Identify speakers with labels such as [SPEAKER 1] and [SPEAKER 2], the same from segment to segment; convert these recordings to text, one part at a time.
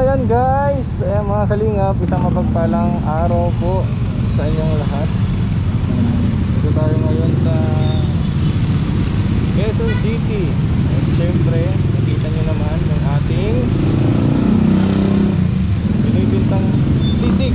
[SPEAKER 1] ayan guys, ayan mga kalingap, isang mapagpalang araw po sa inyong lahat. Dito tayo ngayon sa Quezon City. At syempre, nakita nyo naman yung ating binibintang sisig.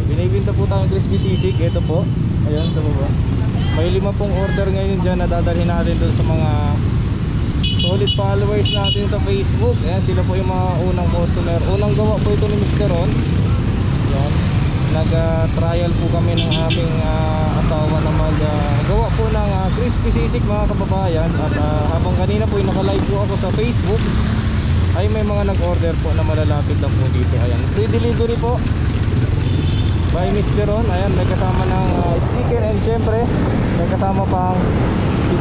[SPEAKER 1] Binibinta po tayong crispy sisig. Ito po, ayan sa baba. May 5 pong order ngayon dyan na dadalhin natin doon sa mga solid followers natin sa Facebook. Ayan, sila po yung mga unang customer. Unang gawa po ito ni Mr. Ron. Ayan, nag-trial po kami ng aking asawa na mag-gawa po ng crispy sisig mga kababayan. At habang kanina po yung naka-live po ako sa Facebook, ay may mga nag-order po na malalapit lang po dito. Ayan, free delivery po by Mr. Ron. Ayan, may kasama ng sticker and syempre may kasama pang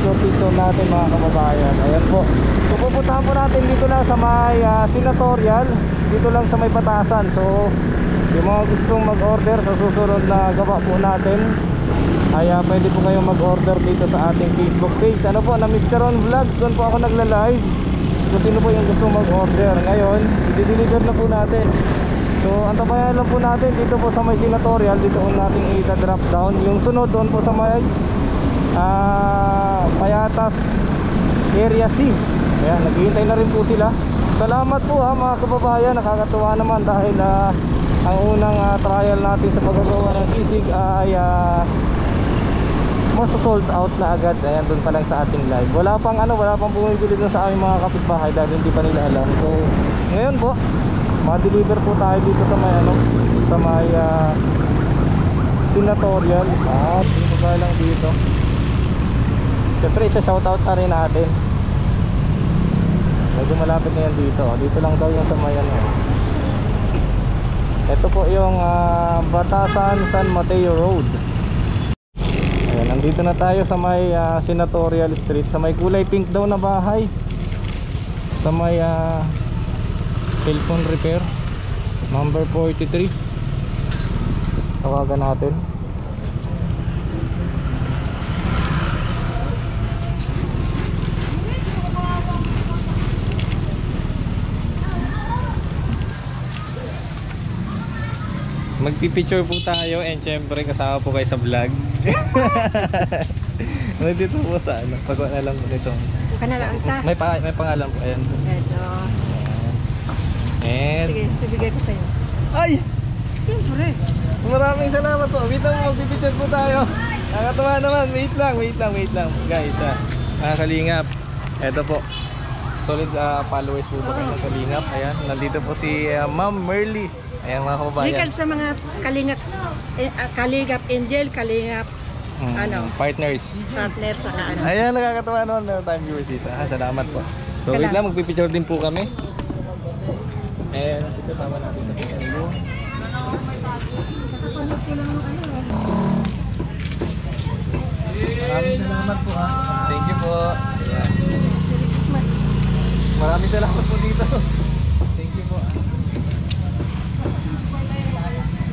[SPEAKER 1] picture natin mga kababayan. Ayan po. So pupuntahan po natin dito lang sa may Senatorial, dito lang sa may Batasan. So yung mga gustong mag-order sa susunod na gawa po natin ay pwede po kayong mag-order dito sa ating Facebook page. Ano po, na Mr. Ron Vlogs. Doon po ako nagla-live. So sino po yung gustong mag-order ngayon, i-deliver na po natin. So antabayan lang po natin dito po sa may Senatorial. Dito po natin i-drop down. Yung sunod doon po sa may Payatas Area C. Ayan, naghihintay na rin po sila. Salamat po mga kababayan. Nakakatuwa naman dahil ang unang trial natin sa paggagawa ng sisig ay sold out na agad. Ayan, doon pa lang sa ating live. Wala pang bumibili doon sa aming mga kapitbahay dahil hindi pa nila alam. So ngayon po, ma-deliver po tayo dito sa may sa may Senatorial. At dito ba lang dito. Siyempre isa shoutout na rin natin. Medyo malapit na yan dito. Dito lang daw yung sa may ito po yung Batasan San Mateo Road. Ayan, nandito na tayo sa may Senatorial Street. Sa may kulay pink daw na bahay. Sa may cellphone repair number 43. Tawagan natin. Magpipicture po tayo and syempre kasama po kayo sa vlog. Nandito po sa pagwa na lang ito. May pangalan po. Ayan.
[SPEAKER 2] Ito.
[SPEAKER 1] And
[SPEAKER 2] sige, ibigay ko sa'yo.
[SPEAKER 1] Ay!
[SPEAKER 2] Siyempre.
[SPEAKER 1] Maraming salamat po. Wait lang, magpipicture po tayo. Nakatuwa naman. Wait lang guys. Mga kalingap, eto po, solid followers po kami ng kalingap. Ayan, nandito po si Ma'am Merly. Ayan mga kababayan.
[SPEAKER 2] Bigyan sa mga kalingap, kalingap angel, kalingap
[SPEAKER 1] partners
[SPEAKER 2] sa ano.
[SPEAKER 1] Ayan, nakakatuwa naman. Meron tayong viewers dito. Salamat po. So wait lang, magpipicture din po kami. And isasama natin sa pagkano. Maraming salamat po Thank you po. Ayan. Maraming salamat po dito. Thank you po.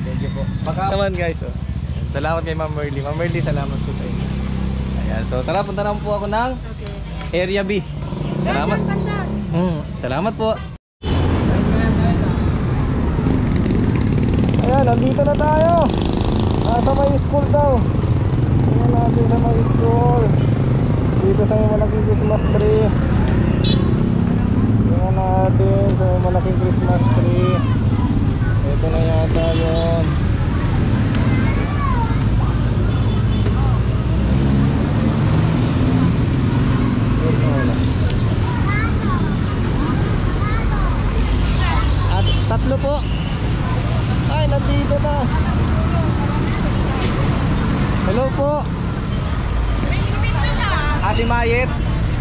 [SPEAKER 1] Thank you po. Baka naman guys salamat kay Ma'am Merly. Ma'am Merly, salamat po sa inyo. Ayan, so tara, punta naman po ako ng Area B. Salamat. Salamat po. Ayan, nandito na tayo. Sa may school daw. Ayan natin sa may school. Dito sa may malaking Christmas tree. Ayan natin sa may malaking Christmas tree. Ito na yata yun. At tatlo po. Ay, nandito na. Hello po. Ate Mayet.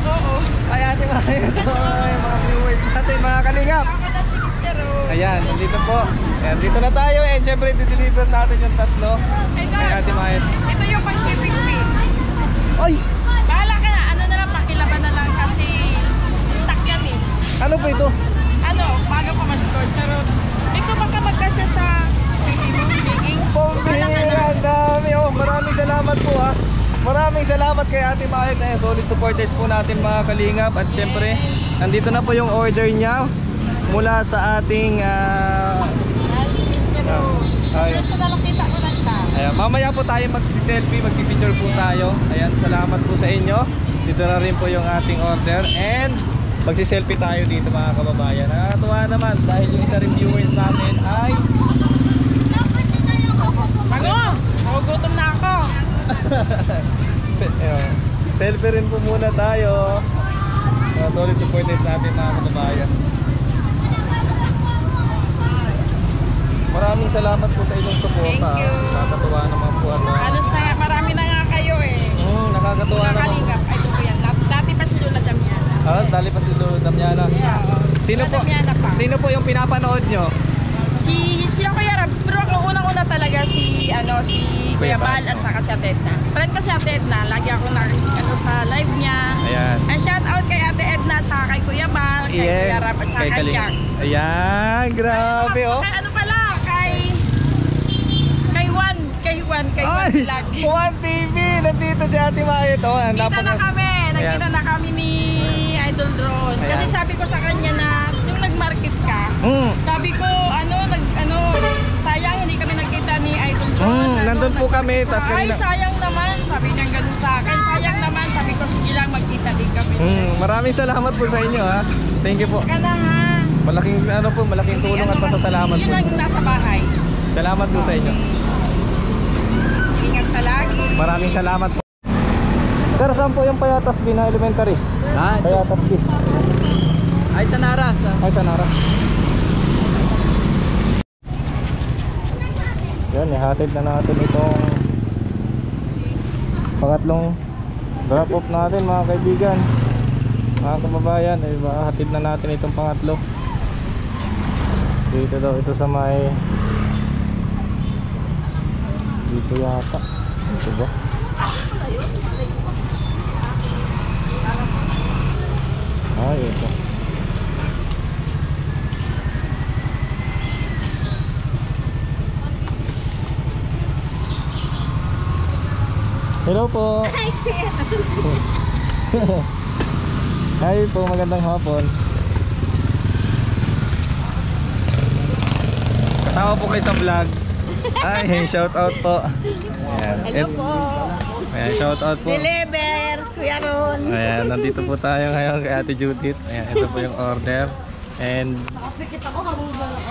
[SPEAKER 2] Oo.
[SPEAKER 1] Ay, Ate Mayet. Ay, mga viewers natin, mga kalingap. Ayan, nandito po. Ayan, dito na tayo. And syempre, dideliver natin yung tatlo. Ay, Ate Mayet.
[SPEAKER 3] Ito yung pang-shipping fee.
[SPEAKER 1] Ay!
[SPEAKER 3] Bahala ka na. Ano na lang, pakilaban na lang kasi stock yan eh.
[SPEAKER 1] Ano po ito?
[SPEAKER 3] Ano, bago pa ma-score. Pero, ito baka magkasya sa leggings.
[SPEAKER 1] Pambihira, ang dami. Maraming salamat po Maraming salamat kay Ate Mayet. Solid supporters po natin mga kalingap. At syempre, nandito na po yung order niya mula sa ating ayun. Ayan, mamaya po tayo magsi-selfie, magpi-picture po tayo. Ayan, salamat po sa inyo. Dito na rin po yung ating order and magsi-selfie tayo dito mga kababayan. Nakakatuwa naman dahil yung isa rin viewers natin ay
[SPEAKER 3] Nagugutom na ako.
[SPEAKER 1] selfie rin po muna tayo. Mga solid supporters natin mga kababayan. Maraming salamat po sa inyong suporta.
[SPEAKER 3] Thank you.
[SPEAKER 1] Nakakatuwa naman po.
[SPEAKER 3] Halos na nga, marami na nga kayo eh.
[SPEAKER 1] Nakakatuwa
[SPEAKER 3] Mga
[SPEAKER 1] naman.
[SPEAKER 3] kalingap, ay ito po yan. Dati pa si Lola Damiana.
[SPEAKER 1] Dali pa si Lolo Damiana. Sino po?
[SPEAKER 3] Damiana pa.
[SPEAKER 1] Sino po yung pinapanood nyo?
[SPEAKER 3] Si Kuya Rab, pero ang unang-una talaga si Kuya Bal at saka si Ate Edna. Friend ko si Ate Edna, lagi ako sa live niya.
[SPEAKER 1] Ayan.
[SPEAKER 3] And shout out kay Ate Edna at saka kay Kuya Bal, kay Kuya Rab at saka kay Jack.
[SPEAKER 1] Ayan, grabe oh.
[SPEAKER 3] Kay ano pala, kay Juan Vlog.
[SPEAKER 1] Juan TV! Nandito si Ate Mayet.
[SPEAKER 3] Nakita na kami ni Idol Ron. Kasi sabi ko sa kanya na yung nag-market ka, sabi ko sayang hindi kami nagkita ni Idol Ron.
[SPEAKER 1] Nandun po kami.
[SPEAKER 3] Ay sayang naman, sabi niya ganun sa akin. Sayang naman, sabi ko sige lang magkita din kami.
[SPEAKER 1] Maraming salamat po sa inyo ha. Thank you po.
[SPEAKER 3] Ka na ha.
[SPEAKER 1] Malaking tulong at pasasalamat po.
[SPEAKER 3] Yun lang nasa bahay.
[SPEAKER 1] Salamat po sa inyo.
[SPEAKER 3] Ingat ka lagi.
[SPEAKER 1] Maraming salamat po. Sir, saan po yung Payatas B na elementary? Payatas B.
[SPEAKER 4] Ay, sa Naras.
[SPEAKER 1] Ay, sa Nara. Yan, ihatid na natin itong pangatlong drop off natin mga kaibigan. Mga kababayan, ihatid na natin itong pangatlo. Dito daw ito sa may dito yata. Dito ba? Ito. Hello po. Hi po, magandang hapon. Kasama po kayo sa vlog. Ay, shout out po. Ayan.
[SPEAKER 2] Hello po.
[SPEAKER 1] Ayan, shout out po.
[SPEAKER 2] Deliver, Kuya Ron.
[SPEAKER 1] Ayan, nandito po tayo ngayon kay Ate Judith. Ayan, ito po yung order. And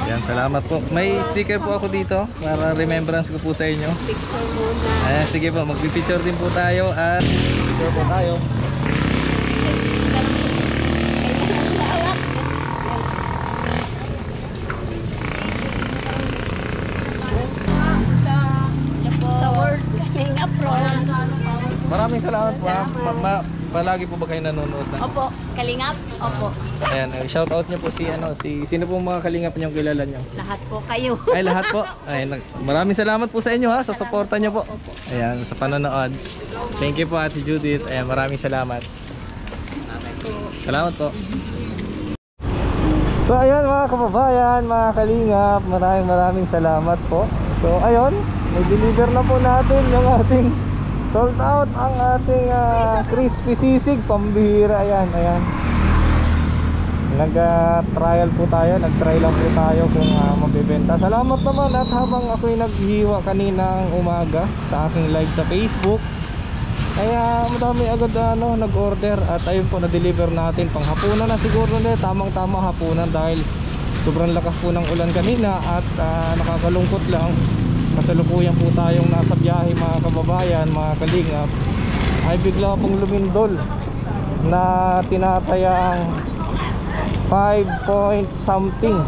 [SPEAKER 1] ayan, salamat po. May sticker po ako dito para remembrance ko po sa inyo. Ayan, sige po, magpipicture din po tayo at picture po tayo.
[SPEAKER 2] Sa world coming abroad.
[SPEAKER 1] Maraming salamat po. Palagi po ba kayo nanonood na?
[SPEAKER 2] Opo, kalingap. Opo.
[SPEAKER 1] Ayan, shout out niyo po si sino po mga kalingap niyo kilala niyo?
[SPEAKER 2] Lahat po kayo.
[SPEAKER 1] Ay, lahat po. Ay, maraming salamat po sa inyo ha, sa suporta niyo po. Ayan, sa panonood. Thank you po Ate Judith. Ayan, maraming salamat. Salamat po. So ayun mga kababayan, mga kalingap, maraming salamat po. So ayun, may deliver na po natin yung ating sold out ang ating crispy sisig pambihira. Ayan. Nag-trial po tayo, nag-try lang po tayo kung mabibenta. Salamat naman at habang ako'y naghihiwa kaninang umaga sa aking live sa Facebook, kaya madami agad nag-order at ayun po na-deliver natin pang hapunan na siguro na tamang-tama hapunan dahil sobrang lakas po ng ulan kanina at nakakalungkot lang. Kasalukuyan po tayong nasa biyahe mga kababayan, mga kalingap, ay bigla pong lumindol na tinatayang 5 point something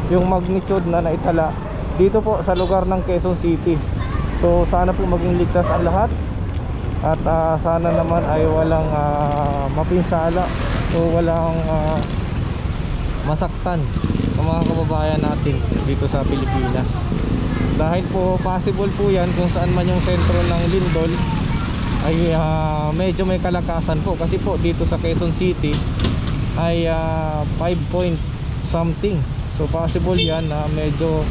[SPEAKER 1] yung magnitude na naitala dito po sa lugar ng Quezon City. So sana po maging ligtas ang lahat at sana naman ay walang mapinsala o walang masaktan ng mga kababayan natin dito sa Pilipinas. Dahil po possible po yan kung saan man yung sentro ng lindol ay medyo may kalakasan po, kasi po dito sa Quezon City ay 5 point something. So possible yan na medyo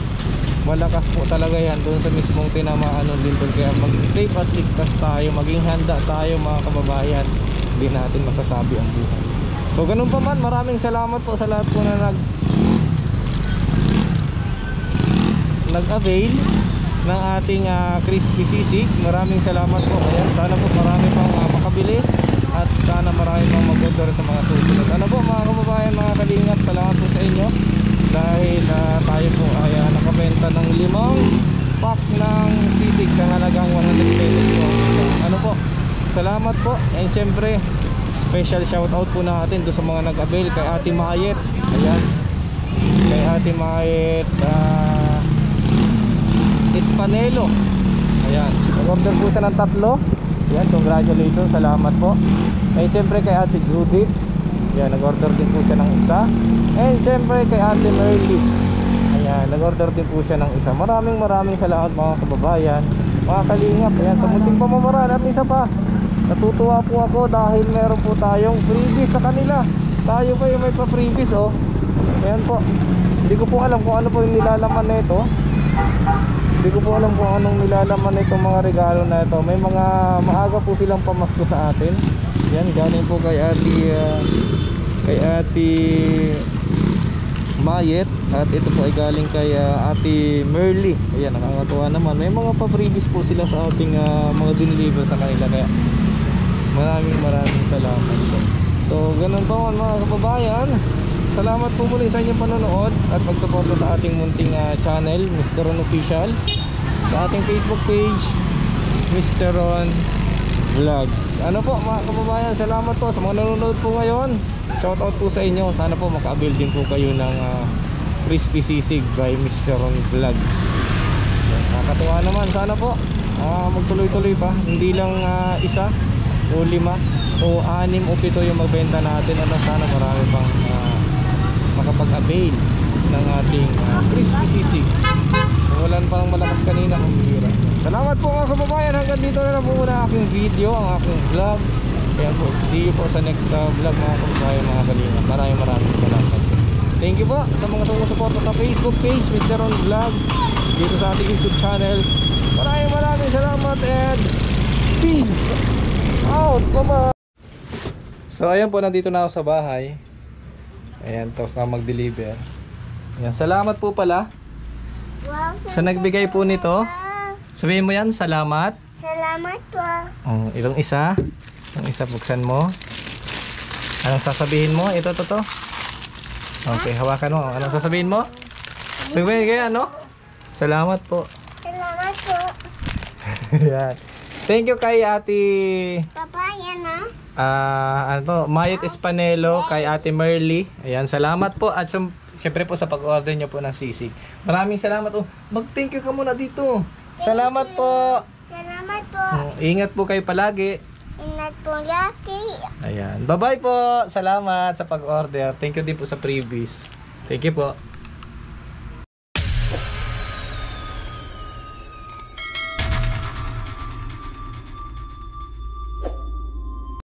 [SPEAKER 1] malakas po talaga yan doon sa mismong tinamaan ng lindol. Kaya mag-safe at ligtas tayo, maging handa tayo mga kababayan. Hindi natin masasabi ang buhay. So ganun pa man, maraming salamat po sa lahat po na nag-avail ng ating crispy sisig. Maraming salamat po. Ayan, sana po marami pang makabili at sana marami pang mag-order sa mga susunod. Ano po mga kababayan, mga kalingap, salamat po sa inyo dahil tayo po ay nakabenta ng 5 pack ng sisig sa halagang 100 pesos po. Ano po, salamat po. And syempre special shoutout po natin doon sa mga nag-avail kay Ate Mayet. Ayan, kay Ate Mayet Espanelo. Ayan, nag-order po siya ng 3. Ayan, congratulations, salamat po. And syempre kay Ate Judith. Ayan, nag-order din po siya ng 1. And syempre kay Ate Merly. Ayan, nag-order din po siya ng 1. Maraming salamat mga kababayan, mga kalingap. Ayan, sa munting pamamaraan at isa pa, natutuwa po ako dahil meron po tayong freebies sa kanila. Tayo pa yung may pa-freebies, oh. Ayan po. Hindi ko po alam kung ano po yung nilalaman na ito. Hindi ko po alam kung anong nilalaman na itong mga regalo na ito. May mga maaga po silang pamasko sa atin. Yan, galing po kay Ate Mayet. At ito po ay galing kay Ate Merly. Ayan, nakakatuwa naman. May mga pa-freebies po sila sa ating mga diniliver sa kanila. Kaya maraming salamat po. So ganun po mga kababayan, salamat po muli sa inyong panonood at pagsuporta sa ating munting channel, Mr. Ron Official, sa ating Facebook page, Mr. Ron Vlogs. Ano po mga kababayan, salamat po sa mga nanonood po ngayon. Shoutout po sa inyo. Sana po maka-avail din po kayo ng crispy sisig by Mr. Ron Vlogs. Nakakatuwa naman. Sana po magtuloy-tuloy pa. Hindi lang 1 o 5 o 6 o 7 yung magbenta natin. Sana marami pang makapag-avail ng ating crispy sisig. Walan parang malakas kanina kung bihira. Salamat po mga kababayan. Hanggang dito na lang po muna aking video, ang aking vlog. Ayan po, see you po sa next vlog mga kababayan, mga kalinga. Maraming salamat. Thank you po sa mga sumusuporta sa Facebook page, Mr. Ron Vlog, dito sa ating YouTube channel. Maraming salamat and peace out. Bye-bye. So ayan po, nandito na ako sa bahay. Ayan, tapos na mag-deliver. Ayan, salamat po pala sa nagbigay po nito. Sabihin mo yan, salamat.
[SPEAKER 5] Salamat po.
[SPEAKER 1] Itong isa. Itong isa, buksan mo. Anong sasabihin mo? Ito. Okay, hawakan mo. Anong sasabihin mo? Sabihin kayo, ano? Salamat po.
[SPEAKER 5] Salamat po.
[SPEAKER 1] Yan. Thank you kay Ate
[SPEAKER 5] Papaya na.
[SPEAKER 1] Mayet Espanelo, kay Ate Merly. Ayan, salamat po. At syempre po sa pag-order nyo po ng sisig. Maraming salamat. Mag-thank you ka muna dito. Salamat po.
[SPEAKER 5] Salamat po.
[SPEAKER 1] Ingat po kayo palagi.
[SPEAKER 5] Ingat po laki.
[SPEAKER 1] Ayan. Bye-bye po. Salamat sa pag-order. Thank you din po sa freebies. Thank you po.